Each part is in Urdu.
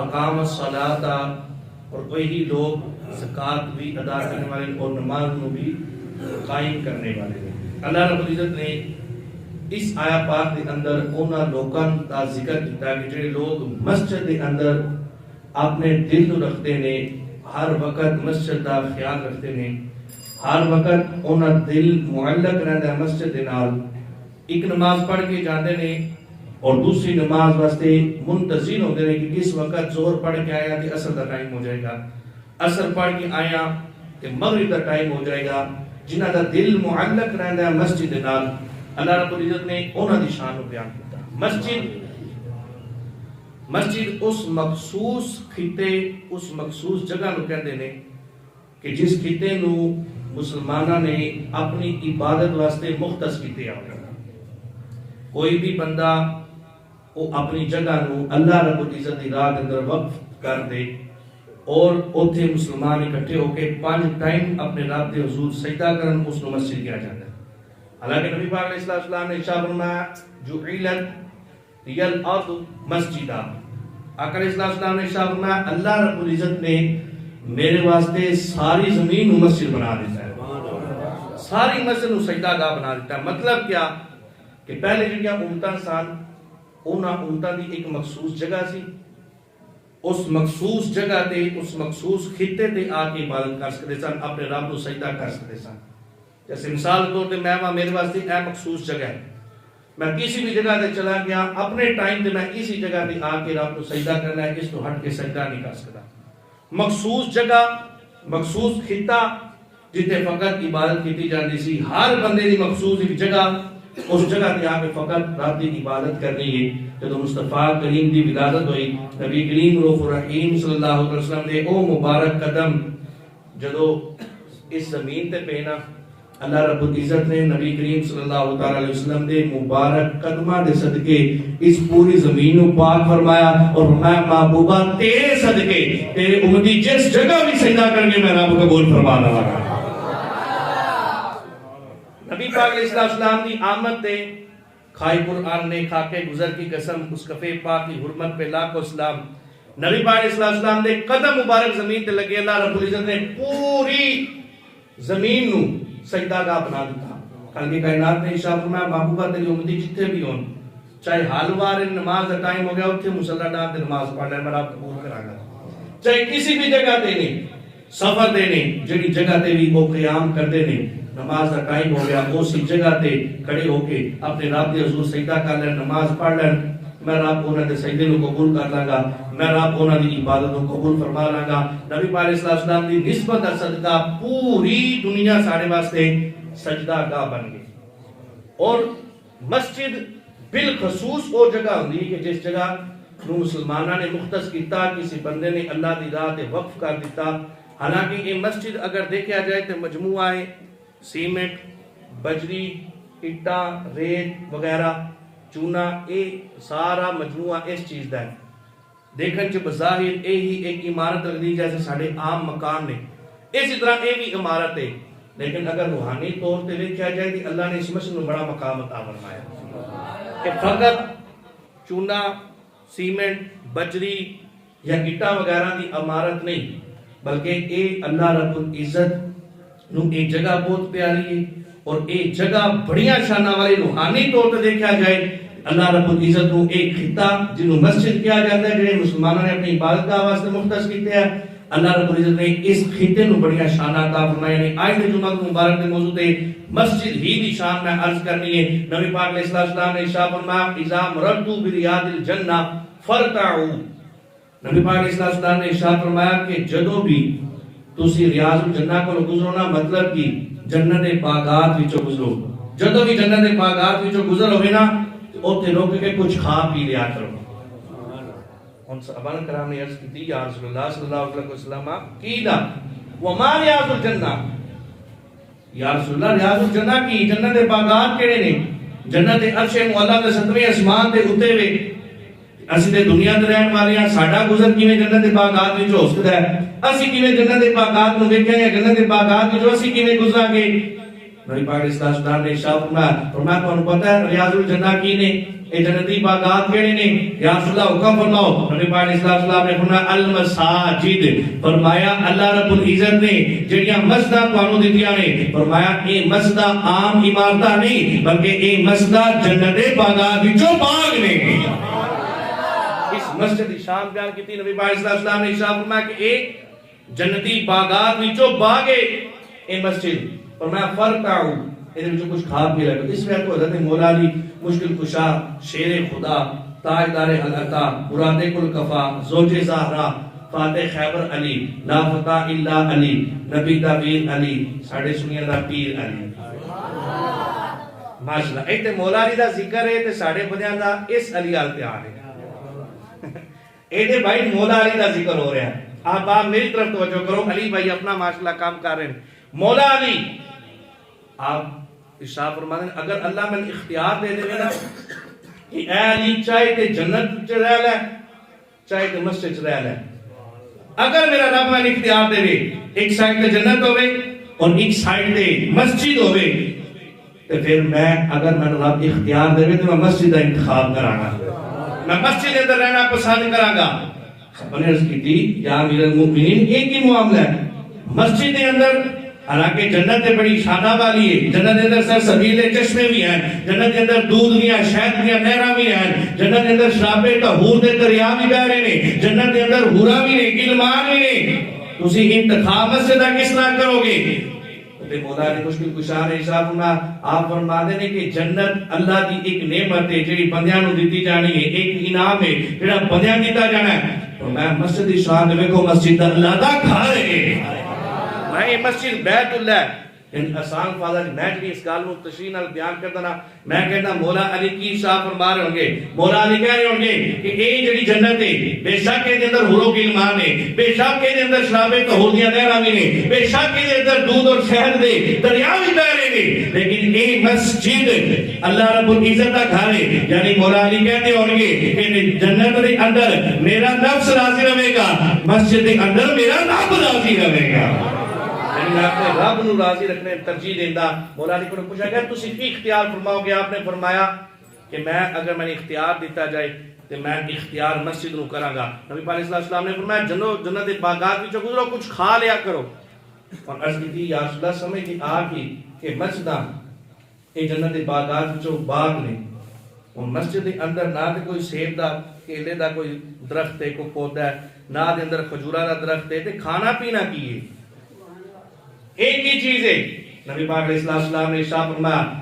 وَأَقَامَ الصَّلَاةَ اور وہی لوگ زکوٰۃ بھی ادا کرنے والے اور نماز کو بھی قائم کرنے والے ہیں۔ اللہ رب العزت نے اس آیا پاک کے اندر انہاں لوگاں کا ذکر کیتا کہ جو لوگ مسجد کے اندر اپنے دل تو رکھتے نے، ہر وقت مسجد کا خیال رکھتے نے، ہر وقت انہاں دل معلق رہتا ہے مسجد کے نال، ایک نماز پڑھ کے جاتے نے اور دوسری نماز واسطے منتظر ہوتے ہیں کہ کس وقت ظہر پڑھ کے آیا کہ عصر کا ٹائم ہو جائے گا، عصر پڑھ کے آیا کہ مغرب کا ٹائم ہو جائے گا، جنہاں کا دل معلق رہتا ہے مسجد کے نال۔ اللہ رب العزت نے انہاں دی شان کو بیان کیتا۔ مسجد اس مخصوص خطے، اس مخصوص جگہ نو کہندے نے کہ جس خطے نو مسلماناں نے اپنی عبادت واسطے مختص کیتے آئے۔ کوئی بھی بندہ وہ اپنی جگہ نو اللہ رب العزت دی راہ اندر وقف کر دے اور اوتھے مسلمان اکٹھے ہو کے 5 ٹائم اپنے رب دے حضور سجدہ کرن، اس نو مسجد کہا جاتا ہے۔ حالانکہ نبی پاک علیہ السلام نے ارشاد فرمایا جعلت لی الارض مسجدا، آقا علیہ السلام نے ارشاد فرمایا اللہ رب العزت نے میرے واسطے ساری زمین کو مسجد بنا دیتا ہے، ساری مسجد کو سجدہ گاہ بنا دیتا ہے۔ مطلب کیا کہ پہلے جو امتاں سن انہاں امتاں دی ایک مخصوص جگہ سی، اس مخصوص جگہ تے اس مخصوص خطے تے آ کے عبادت کر سکتے سن، اپنے رب کو سجدہ کر سکتے سن۔ جیسے مثال طور تے میں میرے واسطے اے مخصوص جگہ ہے، میں کسی بھی جگہ تے چلا گیا اپنے ٹائم تے میں اسی جگہ تے آ کے رب کو سجدہ کرنا ہے، اس تو ہٹ کے سجدہ نہیں کر سکتا۔ مخصوص جگہ، مخصوص خطہ جتے فقط عبادت کی جاتی سی، ہر بندے دی مخصوص ایک جگہ، اس جگہ تے آ کے فقط رب دی عبادت کرنی ہے۔ جدو مصطفیٰ کریم دی ولادت ہوئی، نبی کریم رؤوف الرحیم صلی اللہ علیہ وسلم دے او مبارک قدم جدو اس زمین تے پینا، اللہ رب العزت نے نبی کریم صلی اللہ علیہ وسلم دے مبارک قدمہ دے صدقے اس پوری زمین کو پاک فرمایا اور فرمایا محبوبہ تیرے صدقے تیرے امتی جس جگہ بھی سجدہ کر کے میں رب قبول فرما لگا۔ نبی پاک علیہ السلام دی آمد تے کھائی قرآن نے کھا کے گزر کی قسم، اس کفے پاک کی حرمت پہ لاکھ اسلام، نبی پاک علیہ السلام دے قدم مبارک زمین تے لگے، اللہ رب العزت نے پوری زمین نو سجدہ گاہ بنا دیتا۔ خالق کائنات نے ارشاد فرمایا محبوبہ تیری امتی جتھے بھی ہون، چاہے حال وار نماز کا ٹائم ہو گیا اتھے مصلی ڈال تے نماز پڑھ لے، میں آپ قبول کراں گا۔ چاہے کسی بھی جگہ تے نے سفر دے نے جڑی جگہ تے بھی وہ قیام کردے نے، نماز کا ٹائم ہو گیا اسی جگہ تے کھڑے ہو کے اپنے رب دے حضور سجدہ کر لیں، نماز پڑھ لیں، میں رب انہاں دے سجدے نو قبول کر لاں گا، میں رب انہاں دی عبادت کو قبول فرما لاں گا۔ نبی پاک علیہ السلام دی نسبت دا صدقہ پوری دنیا سارے واسطے سجدہ گاہ بن گئی۔ اور مسجد بالخصوص وہ جگہ ہوندی کہ جس جگہ نو مسلمانہ نے مختص کیتا، کسی بندے نے اللہ دی راہ تے وقف کر دیتا۔ حالانکہ یہ مسجد اگر دیکھا جائے تو مجموعہ ہے سیمنٹ، بجری، اٹا، ریت وغیرہ، چونا، یہ سارا مجموعہ اس چیز دا ہے۔ دیکھن چ بظاہر یہی ایک عمارت لگتی جیسے سارے عام مکان نے، اسی طرح یہ بھی عمارت ہے، لیکن اگر روحانی طور پہ دیکھا جائے تو اللہ نے اس مسجد میں بڑا مقام عطا فرمایا کہ فقط چونا، سیمنٹ، بجری یا اٹا وغیرہ کی عمارت نہیں، بلکہ یہ اللہ رب العزت نو ایک جگہ بہت پیاری ہے اور ایک جگہ بڑیاں شانہ والی روحانی طور پہ دیکھا جائے اللہ رب العزت نو ایک خطہ جنہوں مسجد کیا جاتا ہے، جنہیں مسلمانوں نے اپنی عبادت کا واسطے مختص کیتے ہیں، اللہ رب العزت نے اس خطے نو بڑیاں شانہ عطا فرمائے نے۔ آئندہ جمعہ مبارک دے موضوع تے مسجد ہی دی شان میں عرض کرنی ہے۔ نبی پاک علیہ السلام نے ارشاد فرمایا اذا مررتوا بریاض الجنہ فرتعوا، نبی پاک علیہ السلام نے ارشاد فرمایا کہ جدوں بھی تسی ریاض الجنہ کو گزرو نا، مطلب کہ جنت دے باغات وچوں گزرو، جدوں بھی جنت دے باغات وچوں گزر ہوئے نا اوتھے رک کے کچھ کھا پی لیا کرو۔ ان صحابہ کرام نے عرض کی یا رسول اللہ صلی اللہ علیہ وسلم قیلا وما ریاض الجنہ، یا رسول اللہ ریاض الجنہ کی جنت دے باغات کیڑے نے؟ جنت عرش معلا دے 7ویں آسمان تے اتے وے، اسی تے دنیا تے رہن والے ہاں، ساڈا گزر کیویں جنت دے باغات وچ ہو سکدا ہے؟ اسی کیویں جنت دے باغات نو ویکھیا یا جنت دے باغات وچ اسی کیویں گزراں گے؟ نبی پاک علیہ السلام نے ارشاد فرمایا تو پتہ ہے ریاض الجنہ کی نے اے جنتی باغات کیڑے نے یا رسول اللہ حکم فرماؤ. نبی پاک علیہ السلام نے فرمایا المساجد، فرمایا اللہ رب العزت نے جڑیاں مسجداں تانوں دتیاں نے، فرمایا اے مسجداں عام عمارتاں نہیں بلکہ اے مسجداں جنت دے باغات وچوں باغ نے. اس مسجد کی شان بیان کی نبی پاک علیہ السلام نے ارشاد فرمایا کہ اے جنتی باغات وچوں باغ ہے اے مسجد. فرمایا فرقعوا ادھر جو کچھ کھا پی رہے. اس میں تو حضرت مولا علی مشکل کشا، شیر خدا، تاجدار العطا، مراد کل کفا، زوج زہرا، فاتح خیبر علی، لا فتح الا علی، نبی دا ویر علی، ساڑھے سنیاں دا پیر علی. ماشاءاللہ ایتے مولا علی دا ذکر ہے تے ساڑھے بندیاں دا اس علی آل تیار ہے. ایتے بھائی مولا علی دا ذکر ہو رہا ہے. آپ میری طرف توجہ کرو. علی بھائی اپنا ماشاءاللہ کام کر رہے ہیں. مولا علی آپ ارشاد فرماتے ہیں اگر اللہ میں اختیار دے دے نا کہ اے علی چاہے تے جنت وچ رہ لے چاہے تے مسجد وچ رہ لے، اگر میرا رب میں اختیار دے ایک سائیڈ تے جنت ہوے اور ایک سائیڈ تے مسجد ہوے تے پھر میں اگر میں رب اختیار دے تو میں مسجد کا انتخاب کراں گا، میں مسجد کے اندر رہنا پسند کراں گا. سب نے عرض کی تھی یا امیر المؤمنین ایک ہی معاملہ ہے مسجد کے اندر. حالانکہ جنت بڑی شانہ والی ہے، جنت کے اندر سلسبیل چشمے بھی ہیں، جنت کے اندر دودھ بھی ہیں، شہد بھی ہیں، نہراں بھی ہیں، جنت کے اندر شراب طہور دے دریا بھی بہ رہے ہیں، جنت کے اندر حورا بھی ہیں، غلمان بھی ہیں. تسی انتخاب مسجد کا کس طرح کرو گے؟ تے مولا علی مشکل کشا نے ارشاد فرمایا آپ فرماتے ہیں کہ جنت اللہ دی ایک نعمت ہے جڑی بندیاں نوں دتی جانی ہے، ایک انعام ہے جڑا بندیاں دتا جانا ہے. تو میں مسجد دی شان دیکھو مسجد اللہ دا گھر ہے. میں مسجد بیت اللہ یعنی آسان فاضل میں جی اس گل کو تشریح نال بیان کردا نا میں کہنا مولا علی کی صاحب فرما رہے ہوں گے، مولا علی کہہ رہے ہوں گے کہ اے جڑی جنت ہے بے شک کے اندر حور و غلمان ہے، بے شک کے اندر شراب طہور دیاں نہراں بھی نے، بے شک کے اندر دودھ اور شہد دے دریا بھی بہ رہے ہیں، لیکن اے مسجد اللہ رب العزت کا گھر ہے. یعنی مولا علی کہتے ہوں گے کہ جنت کے اندر میرا نفس راضی رہے گا، مسجد کے اندر میرا رب راضی رہے گا. آپ نے رب نو راضی رکھنے ترجیح دیندا. مولا علی کو پوچھا کہ تسی کی اختیار فرماؤ گے؟ آپ نے فرمایا کہ میں اگر میں نے اختیار دیتا جائے تو میں اختیار مسجد نو کراں گا. نبی پاک علیہ السلام نے فرمایا جنت دے باغات وچوں گزرو کچھ کھا لیا کرو. اور عرض کی تھی یا رسول اللہ سمجھ کی آ کی کہ مسجداں اے جنت دے باغات وچوں باغ نے، اور مسجد دے اندر نہ تے کوئی سیب دا کیلے دا کوئی درخت ہے کوئی پودا ہے، نہ دے اندر کھجورا دا درخت ہے، تے کھانا پینا کی ہے ایک ہی چیز ہے. نبی پاک علیہ السلام نے ارشاد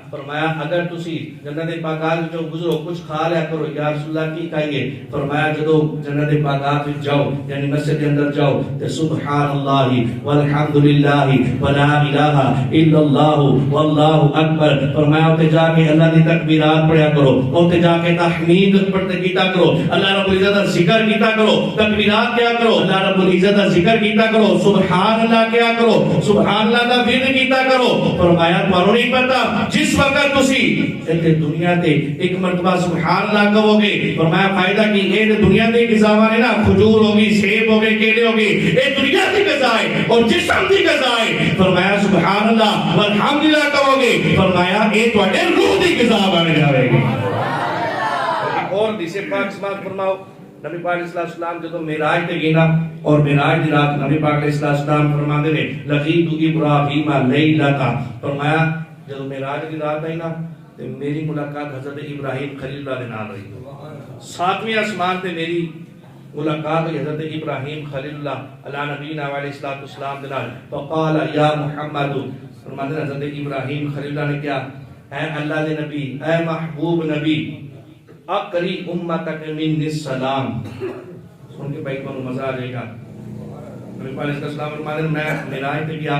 فرمایا اگر تسی جنت دے باغات وچوں گزرو کچھ کھا لیا کرو. یا رسول اللہ کی کہیے؟ فرمایا جدو جنت دے باغات وچ جاؤ یعنی مسجد کے اندر جاؤ تے سبحان اللہ والحمد للہ ولا الہ الا اللہ واللہ اکبر، فرمایا اوتے جا کے اللہ دی تکبیرات پڑھیا کرو، اوتے جا کے تحمید پڑھتے کیتا کرو، اللہ رب العزت دا ذکر کیتا کرو، تکبیرات کیا کرو، اللہ رب العزت دا ذکر کیتا کرو، سبحان اللہ کیا کرو، سبحان اللہ دا ورد کیتا کرو. فرمایا تمہاروں نہیں پتا جس وقت تسی ایتھے دنیا تے ایک مرتبہ سبحان اللہ کہو گے، فرمایا فائدہ کی اے دنیا دے غذا نے نا کھجور ہوگی، سیب ہوگے، کیلے ہوگے، اے دنیا دی غذا ہے اور جسم دی غذا ہے. فرمایا سبحان اللہ والحمدللہ کہو گے، فرمایا اے تواڈے روح دی غذا بن جاوے گی. اور دیسے پاک سبحان فرماؤ نبی پاک علیہ السلام جدو معراج تے گئے نا اور معراج دی رات نبی پاک علیہ السلام فرماندے نے لقیت ابراہیم لیلۃ، فرمایا جدو معراج دی رات آئی نا تے میری ملاقات حضرت ابراہیم خلیل اللہ دے نال ہوئی. ساتویں آسمان تے میری ملاقات ہوئی حضرت ابراہیم خلیل اللہ علی نبینا علیہ الصلوۃ والسلام دے نال. فقال یا محمد، فرماندے حضرت ابراہیم خلیل اللہ نے کیا اے اللہ دے نبی، اے محبوب نبی، اقری امتک من السلام. سن کے بھائی کو مزہ آ جائے گا. نبی پاک علیہ السلام فرماتے ہیں میں معراج تے گیا،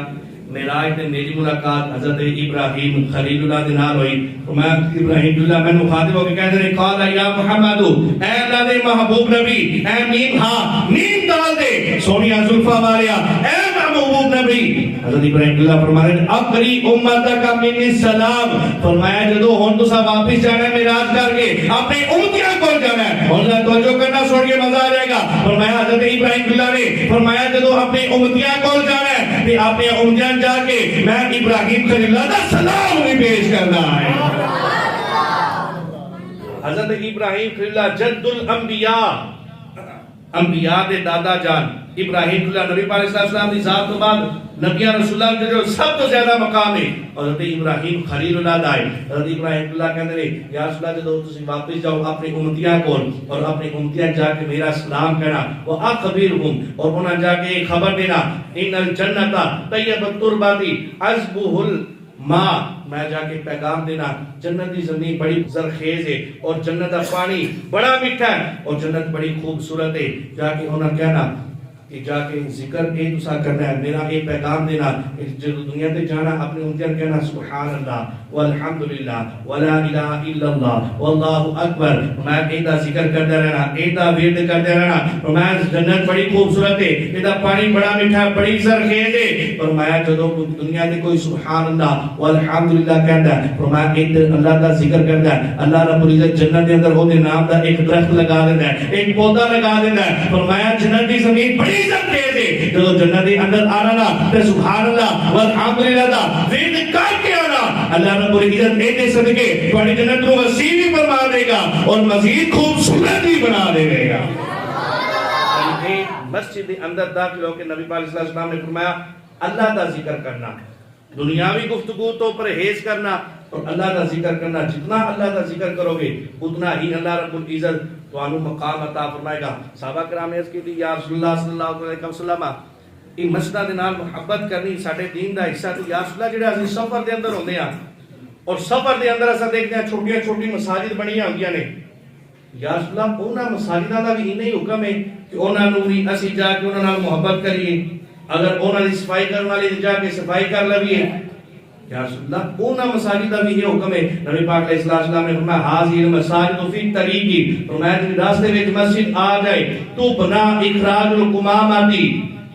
معراج تے میری ملاقات حضرت ابراہیم خلیل اللہ دے نال ہوئی. میں ابراہیم اللہ میں مخاطب ہو کے کہتے ہیں قال یا محمد، اے اللہ دے محبوب نبی، اے میم ہاں میم ڈال دے سونیا زلفا والیا، اے محبوب نبی. حضرت ابراہیم اللہ فرماتے ہیں اقری امتک من السلام، فرمایا جدو ہن تسا واپس جانا ہے معراج کر کے اپنی امتیاں کول جانا ہے. اللہ توجہ کرنا سن کے مزہ آ جائے گا. فرمایا حضرت ابراہیم اللہ نے فرمایا جدو اپنی امتیاں کول جانا ہے تے اپنے امتیاں جا کے میں ابراہیم خلیل اللہ دا سلام بھی پیش کرنا ہے۔ حضرت ابراہیم خلیل اللہ جد الانبیاء، انبیاء دے دادا جان ابراہیم خلیل اللہ، نبی پاک صلی اللہ علیہ وسلم دی ذات تو بعد نبیاں رسول اللہ کے جو سب تو زیادہ مقام ہے حضرت ابراہیم خلیل اللہ دا ہے۔ حضرت ابراہیم اللہ کہتے ہیں یا رسول اللہ جدو تسی واپس جاؤ اپنی امتیاں کول اور اپنی امتیاں جا کے میرا سلام کہنا وہ اخبرہم، اور انہاں جا کے ایک خبر دینا ان الجنت طیب التربۃ عذبہ الماء، میں جا کے پیغام دینا جنت دی زمین بڑی زرخیز ہے اور جنت دا پانی بڑا میٹھا ہے اور جنت بڑی خوبصورت ہے۔ جا کے انہاں کہنا کہ جا کے ذکر اے تسا کرنا ہے، میرا اے پیغام دینا، جب دنیا تے جانا اپنے امتیاں کہنا سبحان اللہ والحمدللہ ولا الہ الا اللہ واللہ اکبر، میں ایدہ ذکر کرتے رہنا، ایدہ ورد کرتے رہنا، اور میں جنت بڑی خوبصورت ہے، ایدہ پانی بڑا میٹھا بڑی زرخیز ہے، اور میں جدو دنیا تے کوئی سبحان اللہ والحمدللہ کہتا ہے، اور میں ایدہ اللہ کا ذکر کرتا ہے، اللہ رب العزت جنت کے اندر ہو دے نام دا ایک درخت لگا دیتا ہے، ایک پودا لگا دیتا ہے، اور میں جنت کی زمین بڑی زرخیز، جو جنت کے اندر آنا نا تے سبحان اللہ والحمدللہ دا ورد کر کے آنا، اللہ رب العزت ایسے صدقے تمہاری جنت کو وسیع بھی فرما دے گا اور مزید خوبصورت بھی بنا دے گا۔ مسجد کے اندر داخل ہو کے نبی پاک صلی اللہ علیہ وسلم نے فرمایا اللہ دا ذکر کرنا، دنیاوی گفتگو تو پرہیز کرنا اور اللہ دا ذکر کرنا، جتنا اللہ دا ذکر کرو گے اتنا ہی اللہ رب العزت تمہاروں مقام عطا فرمائے گا۔ صحابہ کرام نے عرض کی تھی یا رسول اللہ صلی اللہ علیہ وسلم یہ مسجدہ دے نال محبت کرنی ساڈے دین دا حصہ تے یا رسول اللہ جڑا اسی سفر دے اندر ہوندے ہاں اور سفر دے اندر اساں دیکھتے ہیں چھوٹیاں چھوٹی مساجد بنیاں ہوندیاں نے، یا رسول اللہ انہاں مساجداں دا بھی انہی حکم ہے کہ انہاں نوں بھی اسی جا کے انہاں نال محبت کریے، اگر انہاں دی صفائی کرن والے جا کے صفائی کر لویے، یا رسول اللہ انہاں مساجد دا بھی یہ حکم ہے۔ نبی پاک علیہ السلام نے فرمایا حاضر المساجد فی طریقی، فرمایا جس راستے میں مسجد آ جائے تو بنا اخراج القمامتی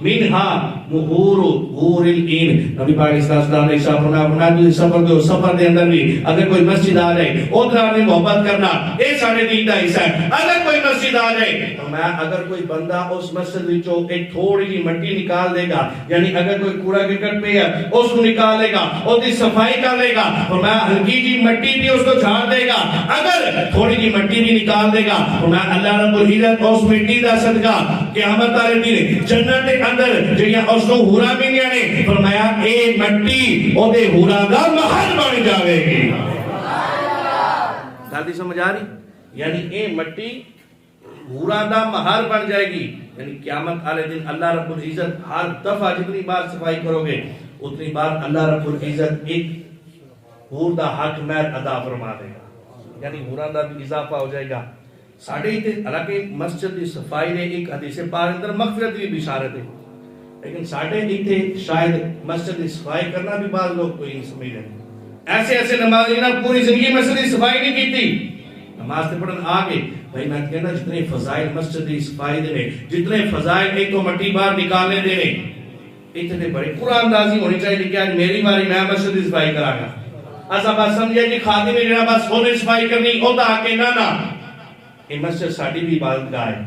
منہا مہور غور العین، نبی پاک علیہ السلام نے ارشاد فرمایا جو سفر دے سفر دے اندر بھی اگر کوئی مسجد آ جائے ادھر اپنی محبت کرنا اے سارے دین دا حصہ ہے۔ اگر کوئی مسجد آ جائے فرمایا اگر کوئی بندہ اس مسجد وچوں ایک تھوڑی جی مٹی نکال دے گا، یعنی اگر کوئی کوڑا کرکٹ پہ ہے اس کو نکال دے گا، اس کی صفائی کر لے گا، فرمایا ہلکی جی مٹی بھی اس کو جھاڑ دے گا، اگر تھوڑی جی مٹی بھی نکال دے گا، فرمایا اللہ رب العزت اس مٹی دا صدقہ قیامت والے دن جنت کے اندر جڑیاں اس کو ہورا ملیا نے، فرمایا اے مٹی او دے ہورا دا محل بن جاوے گی۔ گل سمجھ آ رہی؟ یعنی اے مٹی ہورا دا محل بن جائے گی، یعنی قیامت والے دن اللہ رب العزت ہر دفعہ جتنی بار صفائی کرو گے اتنی بار اللہ رب العزت ایک ہور دا حق مہر ادا فرما دے گا، یعنی ہورا دا بھی اضافہ ہو جائے گا۔ ساڑھے حالانکہ مسجد کی صفائی نے ایک حدیث پاک اندر مغفرت کی بشارت ہے، لیکن ساڑھے ایتھے شاید مسجد کی صفائی کرنا بھی بعض لوگ کوئی نہیں سمجھ رہے، ایسے ایسے نمازی نے پوری زندگی مسجد کی صفائی نہیں کی تھی، نماز سے پڑھن آگے بھائی میں کہنا جتنے فضائل مسجد کی صفائی دینے، جتنے فضائل ایک تو مٹی باہر نکالنے دینے، اتنے بڑے قرآن اندازی ہونی چاہیے کہ آج میری باری میں مسجد کی صفائی کرا گا، ایسا بات سمجھے کہ خادم میں جناب بس ہونے صفائی کرنی ہوتا آکے نانا، یہ مسجد ساڑھی بھی عبادت گاہ ہے،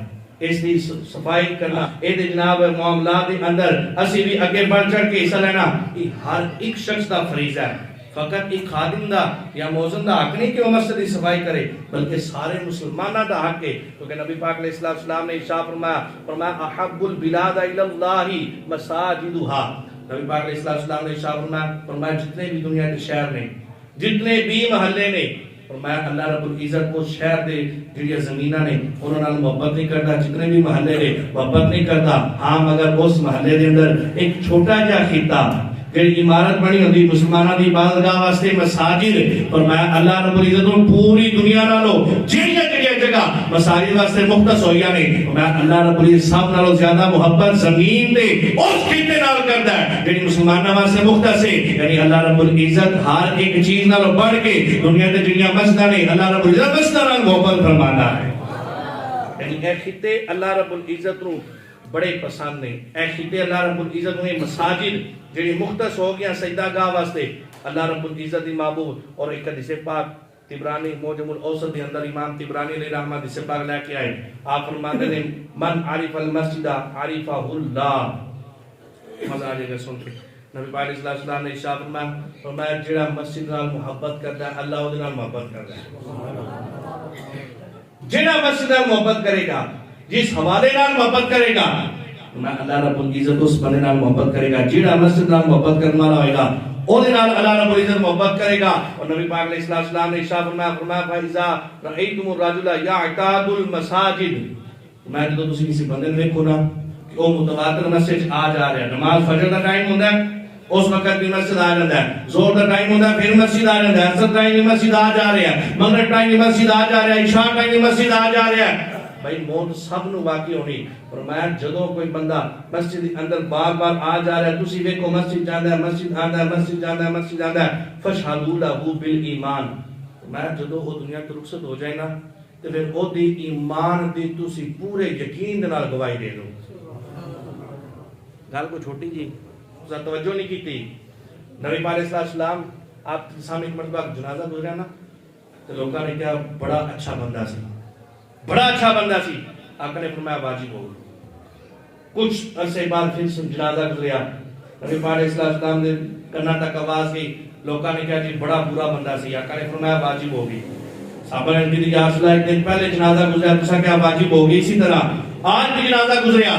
اس دی صفائی کرنا اے دے جناب معاملات دے اندر اسی بھی اگے بڑھ چڑھ کے حصہ لینا یہ ہر ایک شخص دا فریضہ ہے، فقط ایک خادم دا یا موزن دا حق نہیں کہ وہ مسجد کی صفائی کرے بلکہ سارے مسلمانہ دا حق ہے، کیونکہ نبی پاک علیہ السلام نے ارشاد فرمایا احب البلاد الی اللہ مساجدھا، نبی پاک علیہ السلام نے ارشاد فرمایا جتنے بھی دنیا کے شہر نے جتنے بھی محلے نے، فرمایا اللہ رب العزت کو شہر دے جڑی زمینہ نے انہوں نے محبت نہیں کرتا، جتنے بھی محلے نے محبت نہیں کرتا، ہاں مگر اس محلے دے اندر ایک چھوٹا جا خطہ جڑی عمارت بنی ہوندی مسلمانوں دی عبادت گاہ واسطے مساجد، فرمایا اللہ رب العزت نے پوری دنیا نالوں جڑیاں جڑیاں جگہ مساجد واسطے مختص ہوئیاں نے، فرمایا اللہ رب العزت سب نالوں زیادہ محبت زمین دے اس خطے نال کردا ہے جڑی مسلمانوں واسطے مختص ہے، یعنی اللہ رب العزت ہر ایک چیز نالوں بڑھ کے دنیا تے جڑیاں مسجداں نے اللہ رب العزت مسجداں نال محبت فرماتا ہے، یعنی اے خطے اللہ رب العزت نو بڑے پسند نے، اے خطے اللہ رب العزت نے مساجد جڑی مختص ہو گیا سجدہ گاہ واسطے اللہ رب العزت دی محبوب، اور ایک حدیث پاک تبرانی موجم الاوسط دے اندر امام تبرانی علیہ رحمہ حدیث پاک لے کے آئے، آپ فرماتے ہیں من عرف المسجد عرفہ اللہ، مزہ آ جائے گا سن کے. نبی پاک علیہ السلام نے ارشاد فرمایا جڑا مسجد نال محبت کردا ہے اللہ اودے نال محبت کردا ہے. جڑا مسجد نال محبت کرے گا, جس حوالے نال محبت کرے گا, اللہ رب العزت اس بندے نال محبت کرے گا. جڑا مسجد نال محبت کرنے والا ہوئے گا اودے نال اللہ رب العزت محبت کرے گا. اور نبی پاک علیہ السلام نے ارشاد فرمایا فَإِذَا رَأَيْتُمُ الرَّجُلَ يَعْتَادُ الْمَسَاجِدَ, میں جدوں تسی کسی بندے نوں دیکھو نا کہ وہ متواتر مسجد آ جا رہا ہے, نماز فجر دا ٹائم ہوندا ہے اس وقت بھی مسجد آ جاتا ہے, زور کا ٹائم ہوتا ہے پھر مسجد آ جاتا ہے, عصر ٹائم بھی مسجد آ جا رہا ہے, مغرب ٹائم بھی مسجد آ جا رہا ہے, عشاء ٹائم بھی مسجد آ جا رہا ہے. بھائی موت سب نو واقع ہونی. فرمایا جدوں کوئی بندہ مسجد کے اندر بار بار آ جا رہا ہے, تسی ویکھو مسجد جاندا ہے, مسجد آندا ہے, مسجد جاندا ہے, مسجد آندا ہے, فشہدوا لہ بالایمان. فرمایا جدوں وہ دنیا تو رخصت ہو جائے نا تے پھر او دی ایمان دی تسی پورے یقین دے نال گواہی دے دو. گل کو چھوٹی جی تساں توجہ نہیں کیتی. نبی پاک علیہ السلام آپ کے سامنے ایک مرتبہ جنازہ گزرا نا تو لوگوں نے کہا بڑا اچھا بندہ سی, بڑا اچھا بندہ سی. آقا نے فرمایا واجب ہو. کچھ عرصے بعد پھر جنازہ گزریا, نبی پاک علیہ السلام نے کنا تک آواز کی, لوگوں نے کہا جی بڑا برا بندہ سی. آقا نے فرمایا واجب ہوگی. صحابہ نے کہا یا رسول اللہ ایک دن پہلے جنازہ گزرا تسا کیا واجب ہوگی, اسی طرح آج بھی جنازہ گزریا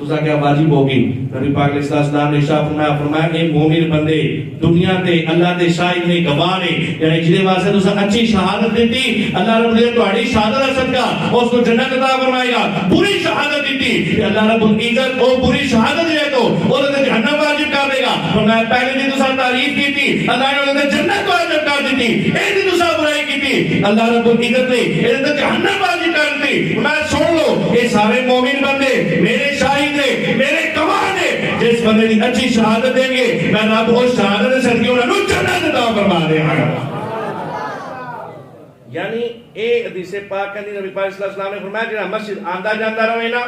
تسا کیا واجب ہوگی. نبی پاک علیہ السلام نے ارشاد فرمایا اے مومن بندے دنیا تے اللہ دے شاہد نے گواہ نے, یعنی جدے واسطے تسا اچھی شہادت دیتی اللہ رب العزت تہاڈی شہادت دا صدقہ اس کو جنت عطا فرمائے گا. بری شہادت دیتی اللہ رب العزت او بری شہادت دے تو او تے جہنم واجب کر دے گا. فرمایا پہلے دی تسا تعریف کیتی اللہ نے جنت واجب کر دیتی, اے دی تسا برائی کیتی اللہ رب العزت نے اے تے جہنم واجب کر دیتی. میں سن لو اے سارے مومن بندے میرے شاہد نے, میرے گواہ نے. جس بندے دی اچھی شہادت دیں گے میں رب اس شہادت سے صدقے انہاں نوں جنت عطا فرما دے گا. یعنی اے حدیث پاک کہندی نبی پاک صلی اللہ علیہ وسلم نے فرمایا جڑا مسجد آندا جاندا رہے نا,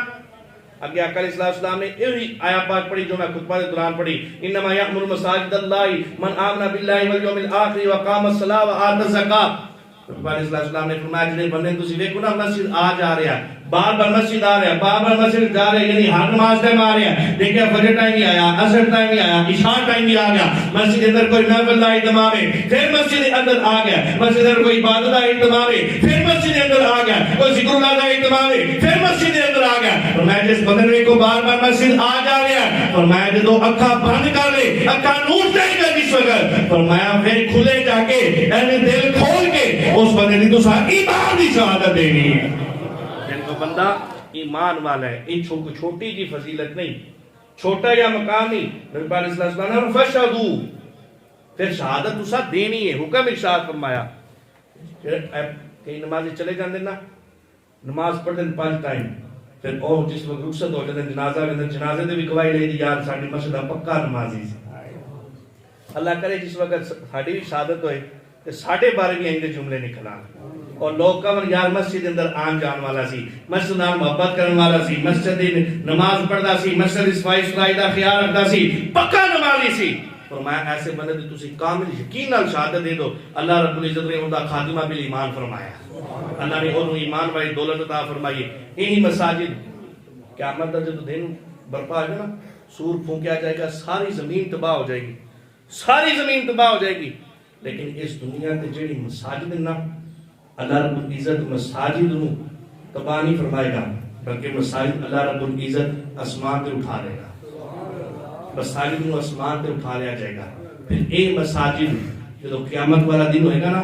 اگے آقا علیہ السلام نے یہی آیا پاک پڑھی جو میں خطبہ دے دوران پڑھی, انما یأمر مساجد اللہ من آمن باللہ والیوم الآخر وقام الصلاۃ وآتى الزکاۃ. نبی پاک علیہ السلام نے فرمایا جڑے بندے تسی ویکھو نا مسجد آ جا رہا ہے, بار بار مسجد آ رہا ہے, بار بار مسجد جا رہے ہیں, یعنی ہر نماز ٹائم آ رہے ہیں. دیکھیں فجر ٹائم بھی آیا, عصر ٹائم بھی آیا, عشاء ٹائم بھی آ گیا, مسجد کے اندر کوئی محفل کا اہتمام ہے, پھر مسجد کے اندر آ گیا, مسجد کے اندر کوئی عبادت کا اہتمام ہے, پھر مسجد کے اندر آ گیا, کوئی ذکر اللہ کا اہتمام ہے, پھر مسجد کے اندر آ گیا. فرمایا جس بندے کو بار بار مسجد آ جا رہا ہے, فرمایا جدو اکھا بند کر لے, اکھا نور جائے گا جس وقت, فرمایا پھر کھلے جا کے یعنی دل کھول کے اس بندے کی تو ایمان کی شہادت دینی ہے. جن کو بندہ ایمان والا ہے, یہ چھوٹی جی فضیلت نہیں, چھوٹا یا مقام نہیں. نبی پاک علیہ السلام نے فشہدوا, پھر شہادت تسا دینی ہے, حکم ارشاد فرمایا. کئی نمازی چلے جاندے نا, نماز پڑھتے ہیں 5 ٹائم, پھر او جس وقت رخصت ہو جاتے ہیں جنازہ کے اندر, جنازے دے بھی گواہی لے دی یار ساڈی مسجد دا پکا نمازی سی. اللہ کرے جس وقت ساڈی بھی شہادت ہوئے تے ساڈے بارے بھی آئندے جملے نکلا, اور لوگ کہن یار مسجد اندر آن جان والا سی, مسجد نال محبت کرن والا سی, مسجد دی نماز پڑھدا سی, مسجد دی صفائی ستھرائی دا خیال رکھدا سی, پکا نمازی سی. فرمایا ایسے بندے دی تسی کامل یقین نال شہادت دے دو, اللہ رب العزت نے اوندا خاتمہ بال ایمان فرمایا. اللہ نے اونوں ایمان والی دولت عطا فرمائی. یہی مساجد قیامت دا جدوں دن برپا ہو جائے نا, سور پھونکیا جائے گا, ساری زمین تباہ ہو جائے گی, ساری زمین تباہ ہو جائے گی. لیکن اس دنیا تے جڑی مساجد نا, اللہ رب العزت مساجد نو تباہ نہیں فرمائے گا, بلکہ مساجد اللہ رب العزت آسمان تے اٹھا لے گا, مساجد نو آسمان تے اٹھا لیا جائے گا. پھر اے مساجد جدو قیامت والا دن ہوئے گا نا,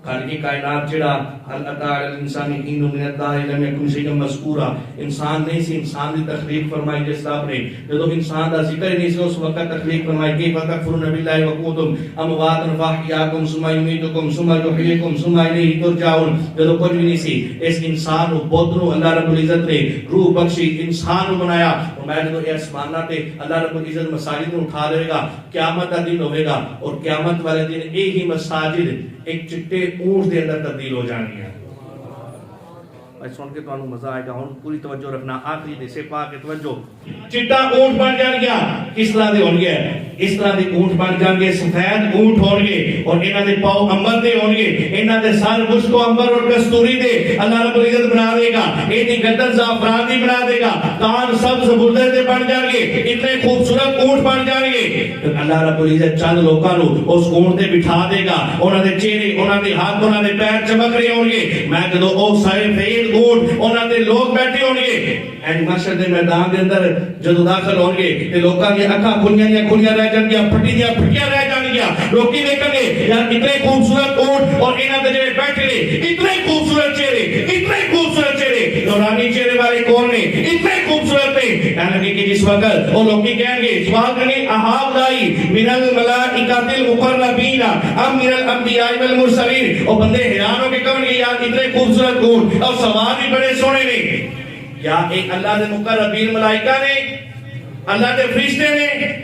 خالق کائنات جڑا اللہ تعالی انسان حین من الدہر لم یکن شیئا مذکورا, انسان نہیں سی, انسان دی تخلیق فرمائی جس طرح نے, جدو انسان دا ذکر نہیں سی اس وقت تخلیق فرمائی. کیف تکفرون باللہ وکنتم امواتا فاحیاکم ثم یمیتکم ثم یحییکم ثم الیہ ترجعون. جدو کچھ بھی نہیں سی, اس انسان و بدن نو اللہ رب العزت نے روح بخشی, انسان نو بنایا. اور میں جدو یہ آسمانہ تے اللہ رب العزت مساجد نو اٹھا دے گا, قیامت دا دن ہوے گا, اور قیامت والے دن یہی مساجد ایک چٹے اونٹ دے اندر تبدیل ہو جانی ہے. میں سن کے تانوں مزہ آئے گا, ہن پوری توجہ رکھنا, آخری دے سے پا کے توجہ. چٹا اونٹ بن جان گیا, کس طرح دے ہون گے, اس طرح دے اونٹ بن جان گے, سفید اونٹ ہون گے, اور انہاں دے پاؤں انبر دے ہون گے, انہاں دے سر مشک و انبر اور کستوری دے اللہ رب العزت بنا دے گا, اینی گردن زعفران دی بنا دے گا, کان سبز بردے دے بن جان گے, گے اتنے خوبصورت اونٹ بن جائیں گے پھر اللہ رب العزت چند لوگوں کو اس اونٹ تے بٹھا دے گا انہاں دے چہرے انہاں دے ہاتھ انہاں دے پیر چمک رہے ہوں گے میں جدوں او سارے فیل اونٹ انہاں دے لوگ بیٹھے ہوں گے اینڈ محشر دے میدان دے اندر جدوں داخل ہون گے تے لوکاں دی اکھاں کھلیاں رہ جان گیاں پھٹیاں رہ جان گیاں لوکی دیکھیں گے یار اتنے خوبصورت اونٹ اور انہاں دے جڑے بیٹھے نے اتنے خوبصورت چہرے نورانی چہرے والے کون نے اتنے خوبصورت ہیں یعنی کہ جس وقت وہ لوکی کہیں گے سوال کریں احاب لائی من الملائکۃ المقربین ام من الانبیاء والمرسلین اور بندے حیران ہو کے کہیں گے یار اتنے خوبصورت اونٹ اور سوار بھی بڑے سونے نے یا ایک اللہ دے مقربین ملائکہ نے اللہ دے فرشتے نے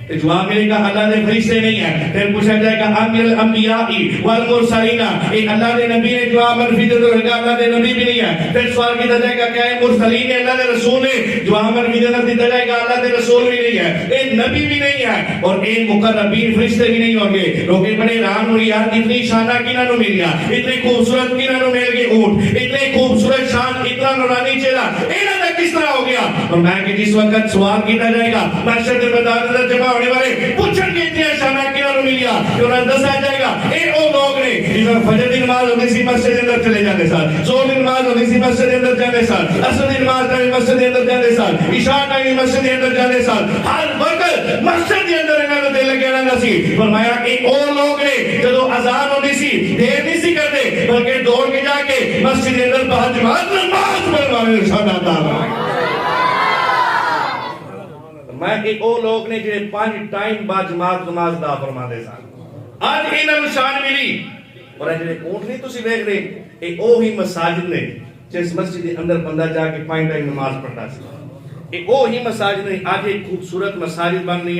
جواب ملے گا اللہ دے فرشتے نہیں ہیں پھر پوچھا جائے گا امیر الانبیاء والمرسلین ایک اللہ دے نبی نے جواب منفی دے دو گا اللہ دے نبی بھی نہیں ہے پھر سوال کیا جائے گا کیا ہے مرسلین اللہ دے رسول نے جواب منفی دے جائے گا اللہ دے رسول بھی نہیں ہے ایک نبی بھی نہیں ہے اور ایک مقربین فرشتے بھی نہیں ہوں گے لوگ بڑے حیران ہو یار اتنی شانہ کنہاں نو مل گیا اتنی خوبصورت کنہاں نو مل گئے اونٹ اتنے خوبصورت شان اتنا نورانی چہرہ انہاں دا کس طرح ہو گیا اور میں کہ جس وقت سوال کیا جائے گا محشر کے میدان اندر جمع ہونے والے پوچھن کے اتنے شانہ کیا نو ملیا کہ انہیں دسا جائے گا اے او لوگ نے جنہوں فجر دی نماز ہوتی سی مسجد کے اندر چلے جانے سال زور دی نماز ہوتی سی مسجد کے اندر جانے سال عصر دی نماز ٹائم مسجد کے اندر جانے سال عشاء ٹائم مسجد کے اندر جانے سال ہر وقت مسجد کے اندر انہوں نے دل لگے رہنا سی فرمایا اے او لوگ نے جدو اذان ہوتی سی دیر نہیں سی کرتے بلکہ دوڑ کے جا کے مسجد کے اندر باجماعت نماز پڑھوانے ارشاد آتا ہے میں ایک او لوگ نے جنہیں 5 ٹائم بعد جماعت نماز دا فرما دے سان آج انہاں نوں شان ملی اور جنہیں اونٹ نہیں تسی دیکھ رہے اے او ہی مساجد نے جس مسجد کے اندر بندہ جا کے 5 ٹائم نماز پڑھتا سی اے او ہی مساجد نے آج ایک خوبصورت مساجد بن رہی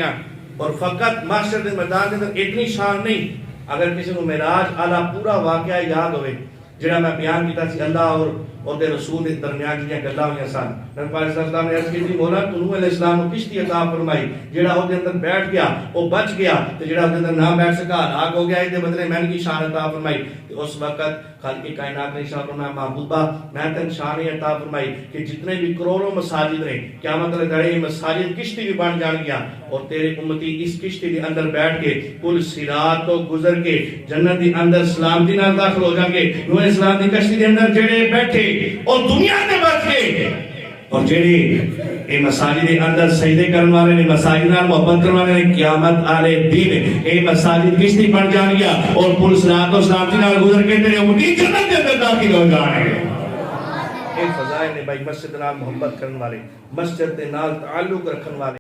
اور فقط معاشر کے میدان کے اندر اتنی شان نہیں اگر کسی کو معراج اعلیٰ پورا واقعہ یاد ہوئے جڑا میں بیان کیتا سی اللہ اور دے رسول دے درمیان جڑیاں گلاں ہوئیاں سن نبی پاک صلی اللہ علیہ وسلم نے عرض کی مولا تو نوح علیہ السلام کو کشتی عطا فرمائی جڑا او دے اندر بیٹھ گیا او بچ گیا تے جڑا او دے اندر نہ بیٹھ سکا ہلاک ہو گیا دے بدلے میں کی شان عطا فرمائی تے اس وقت خالق کائنات نے ارشاد فرمایا محبوبہ میں تن شان عطا فرمائی کہ جتنے بھی کروڑوں مساجد ہیں قیامت والے دن مساجد کشتی بھی بن جان گیا اور تیرے امتی اس کشتی کے اندر بیٹھ کے پل صراط تو گزر کے جنت کے اندر سلامتی نال داخل ہو جائیں گے نوح علیہ السلام کی کشتی کے اندر جڑے بیٹھے اور دنیا تے بچ کے اور جڑے اے مساجد کے اندر سجدے کرنے والے نے مساجد نال محبت کرنے والے نے قیامت والے دن اے مساجد کشتی بن جان گیا اور پل صراط و سلامتی نال گزر کے تیرے امتی جنت کے اندر داخل ہو جائیں گے اے فضائل نے بھائی مسجد نال محبت کرنے والے مسجد کے نال تعلق رکھنے والے